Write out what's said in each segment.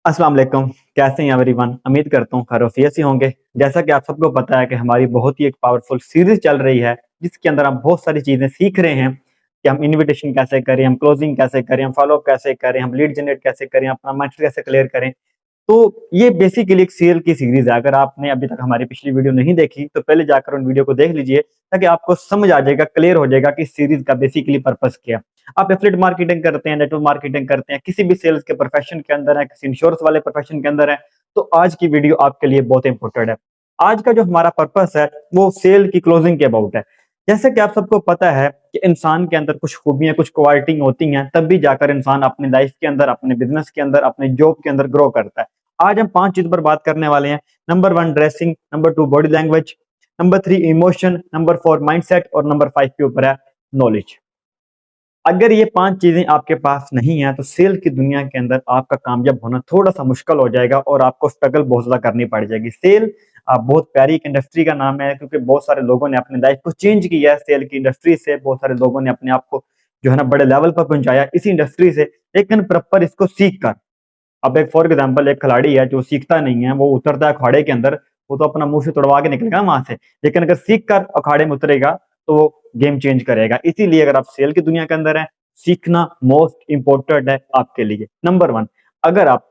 अस्सलाम वालेकुम। कैसे हैं एवरीवन? उम्मीद करता हूँ खैरियत से होंगे। जैसा कि आप सबको पता है कि हमारी बहुत ही एक पावरफुल सीरीज चल रही है, जिसके अंदर हम बहुत सारी चीजें सीख रहे हैं कि हम इनविटेशन कैसे करें, हम क्लोजिंग कैसे करें, हम फॉलो अप कैसे करें, हम लीड जनरेट कैसे करें, अपना माइंड कैसे क्लियर करें। तो ये बेसिकली एक सीरियल की सीरीज है। अगर आपने अभी तक हमारी पिछली वीडियो नहीं देखी तो पहले जाकर उन वीडियो को देख लीजिए, ताकि आपको समझ आ जाएगा, क्लियर हो जाएगा कि इस सीरीज का बेसिकली पर्पस क्या है। आप एफिलिएट मार्केटिंग करते हैं, नेटवर्क मार्केटिंग करते हैं, किसी भी सेल्स के प्रोफेशन के अंदर है, किसी इंश्योरेंस वाले प्रोफेशन के अंदर है, तो आज की वीडियो आपके लिए बहुत इंपॉर्टेंट है। आज का जो हमारा पर्पस है वो सेल की क्लोजिंग के अबाउट है। जैसे कि आप सबको पता है कि इंसान के अंदर कुछ खूबियां, कुछ क्वालिटी होती हैं, तब भी जाकर इंसान अपनी लाइफ के अंदर, अपने बिजनेस के अंदर, अपने जॉब के अंदर ग्रो करता है। आज हम 5 चीज़ों पर बात करने वाले हैं। Number 1 dressing, number 2 body language, number 3 emotion, number 4 mindset और नंबर 5 के ऊपर है नॉलेज। अगर ये 5 चीज़ें आपके पास नहीं है तो सेल की दुनिया के अंदर आपका कामयाब होना थोड़ा-सा मुश्किल हो जाएगा और आपको स्ट्रगल बहुत ज़्यादा करनी पड़ जाएगी। सेल बहुत प्यारी एक इंडस्ट्री का नाम है, क्योंकि बहुत सारे लोगों ने अपनी लाइफ को चेंज किया है सेल की इंडस्ट्री से। बहुत सारे लोगों ने अपने आप को जो है ना बड़े लेवल पर पहुँचाया इसी इंडस्ट्री से, लेकिन प्रॉपर इसको सीख कर। अब एक फॉर एग्जांपल एक खिलाड़ी है जो सीखता नहीं है, वो उतरता है अखाड़े के अंदर, वो तो अपना मुँह से तुड़वा के निकलेगा वहाँ से। लेकिन अगर सीख कर अखाड़े में उतरेगा, तो वो गेम चेंज करेगा। इसीलिए अगर आप सेल की दुनिया के अंदर हैं, सीखना मोस्ट इम्पोर्टेंट है आपके लिए। नंबर 1, अगर आप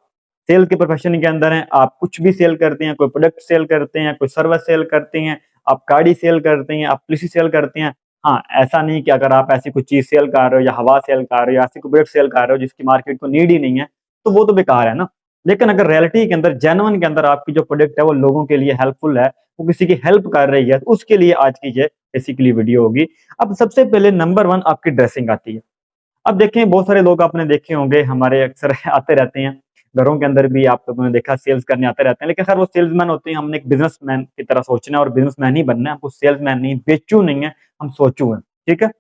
सेल के प्रोफेशन के अंदर हैं, आप कुछ भी सेल करते हैं, कोई प्रोडक्ट सेल करते हैं, कोई सर्विस सेल करते हैं, आप गाड़ी सेल करते हैं, आप पॉलिसी सेल करते हैं। हाँ, ऐसा नहीं कि अगर आप ऐसी कोई चीज़ सेल कर रहे हो या हवा सेल कर रहे हो या ऐसी कोई प्रोडक्ट सेल कर रहे हो जिसकी मार्केट को नीड ही नहीं है, तो वो तो बेकार है ना। लेकिन अगर रियलिटी के अंदर, जेन्युइन के अंदर आपकी जो प्रोडक्ट है वो लोगों के लिए हेल्पफुल है, वो किसी की हेल्प कर रही है, तो उसके लिए आज की ये बेसिकली वीडियो होगी। अब सबसे पहले नंबर 1 आपकी ड्रेसिंग आती है। अब देखें, बहुत सारे लोग आपने देखे होंगे, हमारे अक्सर आते रहते हैं, घरों के अंदर भी आप लोगों ने देखा सेल्स करने आते रहते हैं, लेकिन खैर वो सेल्समैन होते हैं। हमने एक बिज़नेसमैन की तरह सोचना है और बिज़नेसमैन ही बनना है, हमको सेल्समैन नहीं, बेचू नहीं है, हम सोचू हैं, ठीक है?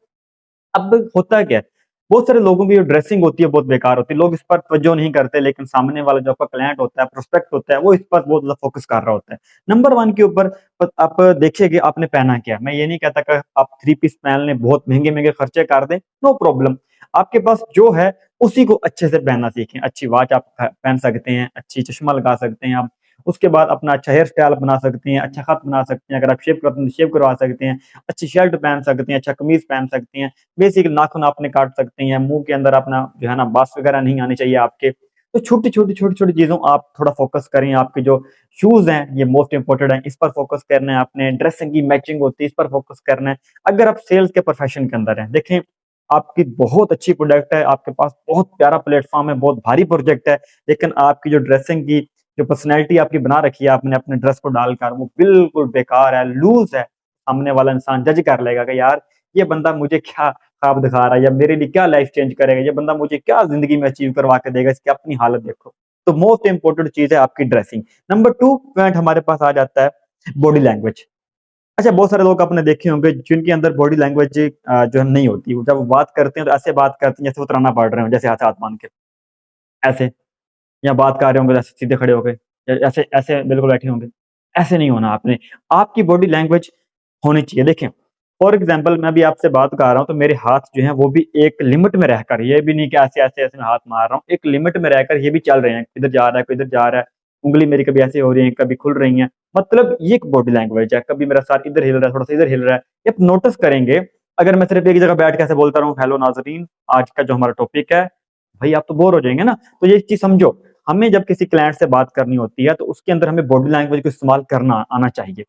अब होता क्या है, बहुत सारे लोगों की जो ड्रेसिंग होती है बहुत बेकार होती है। लोग इस पर तवज्जो नहीं करते, लेकिन सामने वाला जो आपका क्लाइंट होता है, प्रोस्पेक्ट होता है, वो इस पर बहुत ज़्यादा फ़ोकस कर रहा होता है। नंबर 1 के ऊपर आप देखिए कि आपने पहना क्या है। मैं ये नहीं कहता कि आप 3 पीस पहन लें, बहुत महँगे-महँगे खर्चे कर दें, नो प्रॉब्लम। आपके पास जो है, उसी को अच्छे से पहनना सीखें। अच्छी वॉच आप पहन सकते हैं, अच्छी चश्मा लगा सकते हैं आप। उसके बाद अपना अच्छा हेयर स्टाइल बना सकते हैं, अच्छा खत बना सकते हैं। अगर आप शेव करते हैं, तो शेव करवा सकते हैं। अच्छी शर्ट पहन सकते हैं, अच्छा कमीज़ पहन सकते हैं। बेसिक नाखून आपने काट सकते हैं, मुँह के अंदर अपना जो है ना बास वगैरह नहीं आनी चाहिए आपके। तो छोटी-छोटी चीज़ों आप थोड़ा फ़ोकस करें। आपके जो शूज़ हैं, ये मोस्ट इम्पोर्टेंट हैं, इस पर फ़ोकस करना है आपने। ड्रेसिंग की मैचिंग होती है, इस पर फ़ोकस करना है। अगर आप सेल्स के प्रोफ़ेशन के अंदर हैं, देखें, आपकी बहुत अच्छी प्रोडक्ट है, आपके पास बहुत प्यारा प्लेटफ़ॉर्म है, बहुत भारी प्रोजेक्ट है, लेकिन आपकी जो ड्रेसिंग की जो पर्सनैलिटी आपकी बना रखी है आपने अपने ड्रेस को डालकर, वो बिल्कुल बेकार है, लूज़ है। सामने वाला इंसान जज कर लेगा कि यार, ये बंदा मुझे क्या ख्वाब दिखा रहा है या मेरे लिए क्या लाइफ चेंज करेगा, ये बंदा मुझे क्या ज़िंदगी में अचीव करवा के देगा, इसकी अपनी हालत देखो। तो मोस्ट इम्पोर्टेंट चीज़ है आपकी ड्रेसिंग। नंबर 2 पॉइंट हमारे पास आ जाता है बॉडी लैंग्वेज। अच्छा, बहुत सारे लोग आपने देखे होंगे जिनके अंदर बॉडी लैंग्वेज जो है नहीं होती। वो जब वो बात करते हैं तो ऐसे बात करते हैं जैसे वो तराना पढ़ रहे हों, जैसे हाथ हाथ बाँध के, ऐसे। या बात कर रहे होंगे जैसे सीधे खड़े होके, ऐसे ऐसे बिल्कुल बैठे होंगे। ऐसे नहीं होना आपने। आपकी बॉडी लैंग्वेज होनी चाहिए। देखें, फॉर एग्ज़ाम्पल मैं अभी आपसे बात कर रहा हूँ तो मेरे हाथ जो हैं वो भी एक लिमिट में रहकर, ये भी नहीं कि ऐसे-ऐसे मैं हाथ मार रहा हूँ, एक लिमिट में रहकर ये भी चल रहे हैं। इधर जा रहा है, कोई इधर जा रहा है, उँगली मेरी कभी ऐसे हो रही है, कभी खुल रही हैं। मतलब ये एक बॉडी लैंग्वेज है। कभी मेरा सर इधर हिल रहा है, थोड़ा-सा इधर हिल रहा है। ये आप नोटिस करेंगे, अगर मैं सिर्फ़ एक जगह बैठ के ऐसे बोलता रहूँ, हेलो नाज़रीन, आज का जो हमारा टॉपिक है, भई आप तो बोर हो जाएँगे ना। तो ये चीज़ समझो, हमें जब किसी क्लाइंट से बात करनी होती है तो उसके अंदर हमें बॉडी लैंग्वेज को इस्तेमाल करना आना चाहिए।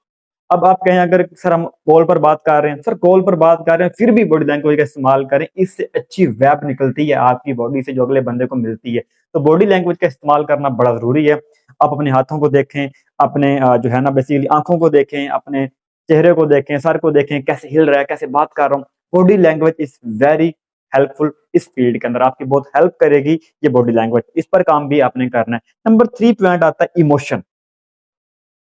अब आप कहें अगर सर हम कॉल पर बात कर रहे हैं, सर कॉल पर बात कर रहे हैं फिर भी बॉडी लैंग्वेज का इस्तेमाल करें, इससे अच्छी वाइब निकलती है आपकी बॉडी से जो अगले बंदे को मिलती है। तो बॉडी लैंग्वेज का इस्तेमाल करना बड़ा ज़रूरी है। आप अपने हाथों को देखें, अपने जो है ना बेसिकली आँखों को देखें, अपने चेहरे को देखें, सर को देखें, कैसे हिल रहा है, कैसे बात कर रहा हूँ। Body language is very helpful इस फील्ड के अंदर, आपकी बहुत हेल्प करेगी ये बॉडी लैंग्वेज। इस पर काम भी आपने करना है। नंबर 3 पॉइंट आता है इमोशन।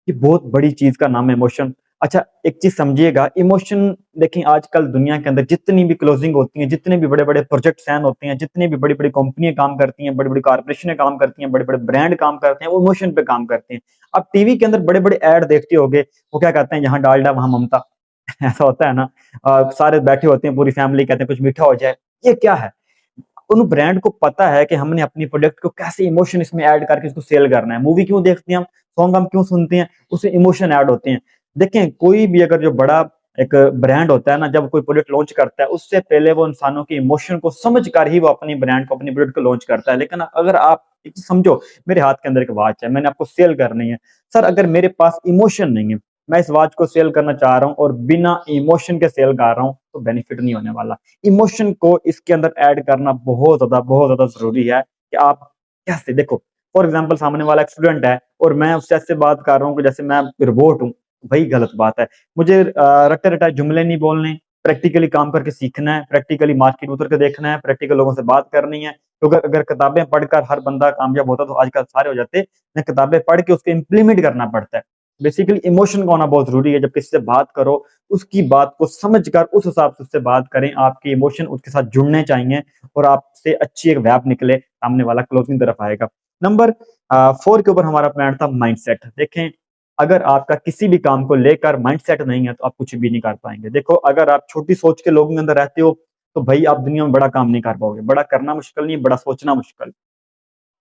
ये बहुत बड़ी चीज़ का नाम है इमोशन। अच्छा, एक चीज़ समझिएगा, इमोशन देखें, आजकल दुनिया के अंदर जितनी भी क्लोजिंग होती हैं, जितने भी बड़े-बड़े प्रोजेक्ट साइन होते हैं, जितनी भी बड़ी-बड़ी कंपनियाँ काम करती हैं, बड़ी-बड़ी कॉर्पोरेशनें काम करती हैं, बड़े-बड़े ब्रांड काम करते हैं, वो इमोशन पे काम करते हैं। आप टीवी के अंदर बड़े-बड़े ऐड देखते होंगे, वो क्या कहते हैं, यहाँ डालडा वहाँ ममता। ऐसा होता है ना? सारे बैठे होते हैं, पूरी फैमिली, कहते हैं कुछ मीठा हो जाए। ये क्या है? उन ब्रांड को पता है कि हमने अपनी प्रोडक्ट को कैसे इमोशन इसमें ऐड करके इसको सेल करना है। मूवी क्यों देखते हैं हम, सॉन्ग हम क्यों सुनते हैं, उसमें इमोशन ऐड होते हैं। देखें, कोई भी अगर जो बड़ा एक ब्रांड होता है ना, जब कोई प्रोडक्ट लॉन्च करता है, उससे पहले वो इंसानों के इमोशन को समझ कर ही वो अपनी ब्रांड को, अपनी प्रोडक्ट को लॉन्च करता है। लेकिन अगर आप एक चीज़ समझो, मेरे हाथ के अंदर एक वॉच है, मैंने आपको सेल करनी है। सर, अगर मेरे पास इमोशन नहीं है, मैं इस वॉच को सेल करना चाह रहा हूँ और बिना इमोशन के सेल कर रहा हूँ, तो बेनिफिट नहीं होने वाला। इमोशन को इसके अंदर ऐड करना बहुत ज़्यादा ज़रूरी है कि आप कैसे देखो, फॉर एग्ज़ाम्पल सामने वाला एक स्टूडेंट है और मैं उससे ऐसे बात कर रहा हूँ कि जैसे मैं रोबोट हूँ, वही गलत बात है। मुझे रट्टे-रटाए जुमले नहीं बोलने, प्रैक्टिकली काम करके सीखना है, प्रैक्टिकली मार्केट में उतर के देखना है, प्रैक्टिकल लोगों से बात करनी है। तो अगर अगर किताबें पढ़कर हर बंदा कामयाब होता तो आजकल सारे हो जाते। मैं किताबें पढ़ के उसको इम्प्लीमेंट करना पड़ता है। बेसिकली इमोशन का होना बहुत ज़रूरी है। जब किसी से बात करो, उसकी बात को समझकर उस हिसाब से उससे बात करें। आपके इमोशन उसके साथ जुड़ने चाहिए और आपसे अच्छी एक वैब निकले, सामने वाला क्लोजिंग तरफ आएगा। नंबर 4 के ऊपर हमारा पॉइंट था माइंडसेट। देखें, अगर आपका किसी भी काम को लेकर माइंडसेट नहीं है, तो आप कुछ भी नहीं कर पाएँगे। देखो, अगर आप छोटी सोच के लोगों के अंदर रहते हो, तो भई आप दुनिया में बड़ा काम नहीं कर पाओगे। बड़ा करना मुश्किल नहीं, बड़ा सोचना मुश्किल।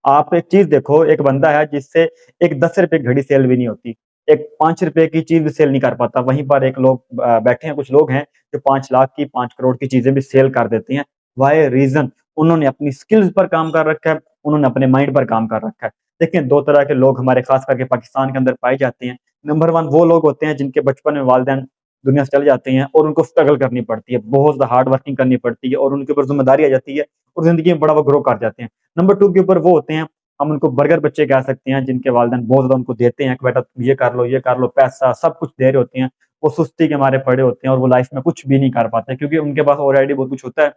आप एक चीज़ देखो, एक बंदा है जिससे एक ₹10 की घड़ी सेल भी नहीं होती, एक ₹5 की चीज़ भी सेल नहीं कर पाता, वहीं पर एक लोग बैठे हैं, कुछ लोग हैं जो 5 लाख की, 5 करोड़ की चीज़ें भी सेल कर देती हैं। Why reason? उन्होंने अपनी स्किल्स पर काम कर रखा है, उन्होंने अपने माइंड पर काम कर रखा है। देखिए, 2 तरह के लोग हमारे ख़ास करके पाकिस्तान के अंदर पाए जाते हैं। नंबर 1 वो लोग होते हैं जिनके बचपन में वालिदैन दुनिया से चले जाते हैं और उनको स्ट्रगल करनी पड़ती है, बहुत ज़्यादा हार्ड वर्किंग करनी पड़ती है और उनके ऊपर ज़िम्मेदारी आ जाती है और ज़िंदगी में बड़ा वो ग्रो कर जाते हैं। नंबर 2 के ऊपर वो होते हैं, हम उनको बर्गर बच्चे कह सकते हैं, जिनके वालिदैन बहुत ज़्यादा उनको देते हैं कि बेटा तुम ये कर लो, पैसा सब कुछ दे रहे होते हैं। वो सुस्ती के मारे पड़े होते हैं और वो लाइफ़ में कुछ भी नहीं कर पाते क्योंकि उनके पास ऑलरेडी बहुत कुछ होता है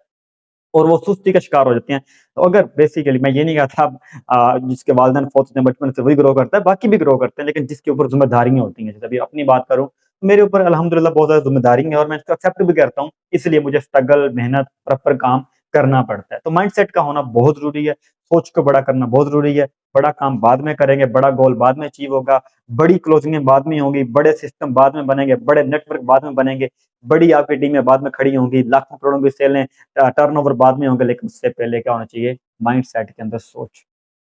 और वो सुस्ती का शिकार हो जाते हैं। तो अगर बेसिकली मैं ये नहीं कहता जिसके वालिदैन फ़ौत होते हैं बचपन से वही ग्रो करता है, बाकी भी ग्रो करते हैं, लेकिन जिसके ऊपर ज़िम्मेदारियाँ होती हैं, जैसे अभी अपनी बात करूँ, तो मेरे ऊपर अल्हम्दुलिल्लाह बहुत ज़्यादा ज़िम्मेदारी है और मैं इसको एक्सेप्ट भी करता हूँ, इसलिए मुझे स्ट्रगल, मेहनत, प्रॉपर काम करना पड़ता है। तो माइंडसेट का होना बहुत ज़रूरी है, सोच को बड़ा करना बहुत ज़रूरी है, बड़ा काम बाद में करेंगे, बड़ा गोल बाद में अचीव होगा, बड़ी क्लोज़िंगें बाद में होंगी, बड़े सिस्टम बाद में बनेंगे, बड़े नेटवर्क बाद में बनेंगे, बड़ी आपकी टीमें बाद में खड़ी होंगी, लाखों करोड़ों की सेलें टर्नओवर बाद में होंगे, लेकिन उससे पहले क्या होना चाहिए, माइंडसेट के अंदर सोच।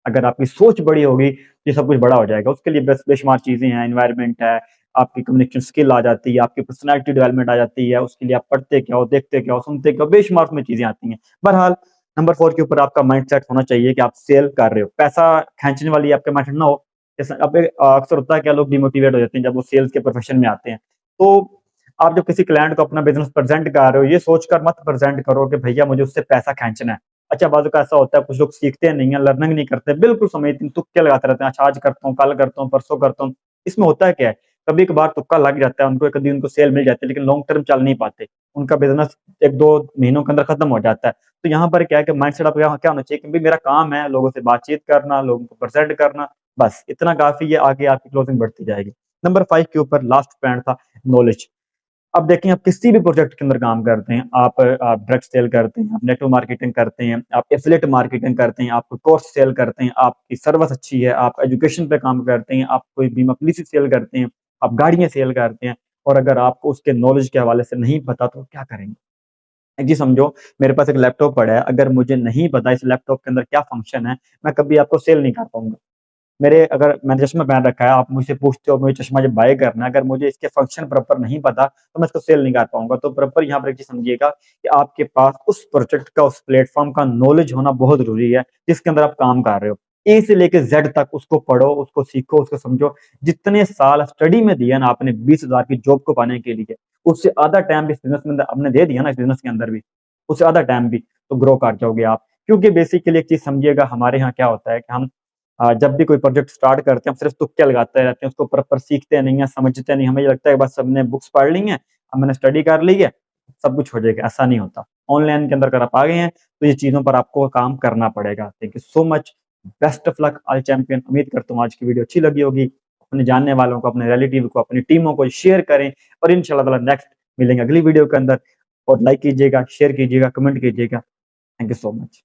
अगर आपकी सोच बड़ी होगी, ये सब कुछ बड़ा हो जाएगा। उसके लिए बस बेशुमार चीज़ें हैं, एनवायरनमेंट है, आपकी कम्युनिकेशन स्किल आ जाती है, आपकी पर्सनैलिटी डेवलपमेंट आ जाती है, उसके लिए आप पढ़ते क्या हो, देखते क्या हो, सुनते क्या हो, बेशुमार उसमें चीज़ें आती हैं। बहरहाल, नंबर 4 के ऊपर आपका माइंडसेट होना चाहिए कि आप सेल कर रहे हो। पैसा खींचने वाली आपका माइंडसेट ना हो। जैसे अब अक्सर होता है क्या, लोग डिमोटिवेट हो जाते हैं जब वो सेल्स के प्रोफ़ेशन में आते हैं। तो आप जब किसी क्लाइंट को अपना बिज़नेस प्रेज़ेंट कर रहे हो, ये सोचकर मत प्रेज़ेंट करो कि भैया मुझे उससे पैसा खींचना है। अच्छा, बाज़ का ऐसा होता है, कुछ लोग सीखते नहीं हैं, लर्निंग नहीं करते, बिल्कुल समझते तुक्के लगाते रहते हैं, अच्छा आज करता हूँ, कल करता हूँ, परसों करता हूँ। इसमें होता है क्या है, कभी-कभार तुक्का लग जाता है, उनको कभी उनको सेल मिल जाती है, लेकिन लॉन्ग टर्म चल नहीं पाते। उनका बिज़नेस 1-2 महीनों के अंदर खत्म हो जाता है। तो यहाँ पर क्या है कि माइंडसेट आपका क्या क्या होना चाहिए कि भई मेरा काम है लोगों से बातचीत करना, लोगों को प्रेज़ेंट करना, बस इतना काफ़ी है, आगे आपकी क्लोज़िंग बढ़ती जाएगी। नंबर 5 के ऊपर लास्ट पॉइंट था नॉलेज। अब देखें, आप किसी भी प्रोजेक्ट के अंदर काम करते हैं, आप ड्रग सेल करते हैं, आप नेटवर्क मार्केटिंग करते हैं, आप एफिलिएट मार्केटिंग करते हैं, आप कोई कोर्स सेल करते हैं, आपकी सर्विस अच्छी है, आप एजुकेशन पे काम करते हैं, आप कोई बीमा पॉलिसी सेल करते हैं, आप गाड़ियाँ सेल करते हैं और अगर आपको उसके नॉलेज के हवाले से नहीं पता तो क्या करेंगे? जी समझो, मेरे पास एक लैपटॉप पड़ा है, अगर मुझे नहीं पता इस लैपटॉप के अंदर क्या फंक्शन है, मैं कभी आपको सेल नहीं कर पाऊँगा। मेरे अगर मैंने चश्मा पहन रखा है, आप मुझसे पूछते हो मुझे चश्मा जब बाय करना है, अगर मुझे इसके फंक्शन प्रॉपर नहीं पता, तो मैं इसको सेल नहीं कर पाऊँगा। तो प्रॉपर यहाँ पर एक चीज़ समझिएगा कि आपके पास उस प्रोजेक्ट का, उस प्लेटफ़ॉर्म का नॉलेज होना बहुत ज़रूरी है, जिसके अंदर आप काम कर रहे हो। ए से लेके ज़ेड तक उसको पढ़ो, उसको सीखो, उसको समझो। जितने साल स्टडी में दिए ना आपने 20,000 की जॉब को पाने के लिए, उससे आधा टाइम भी इस बिज़नेस में आपने दे दिया ना इस बिज़नेस के अंदर भी, उससे आधा टाइम भी, तो ग्रो कर जाओगे आप। क्योंकि बेसिकली एक चीज़ समझिएगा, हमारे यहाँ क्या होता है कि हम जब भी कोई प्रोजेक्ट स्टार्ट करते हैं, हम सिर्फ तुक्के लगाते रहते हैं, उसको प्रॉपर सीखते नहीं हैं, समझते नहीं। हमें ये लगता है बस हमने बुक्स पढ़ ली हैं, अब मैंने स्टडी कर ली है, सब कुछ हो जाएगा, ऐसा नहीं होता। ऑनलाइन के अंदर अगर आप आ गए हैं, तो ये चीज़ों पर आपको काम करना पड़ेगा। Thank you so much, best of luck all champion. उम्मीद करता हूँ आज की वीडियो अच्छी लगी होगी। अपने जानने वालों को, अपने रिलेटिव को, अपनी टीमों को शेयर करें और इंशाल्लाह ताला नेक्स्ट मिलेंगे अगली वीडियो के अंदर और लाइक कीजिएगा, शेयर कीजिएगा, कमेंट कीजिएगा। Thank you so much.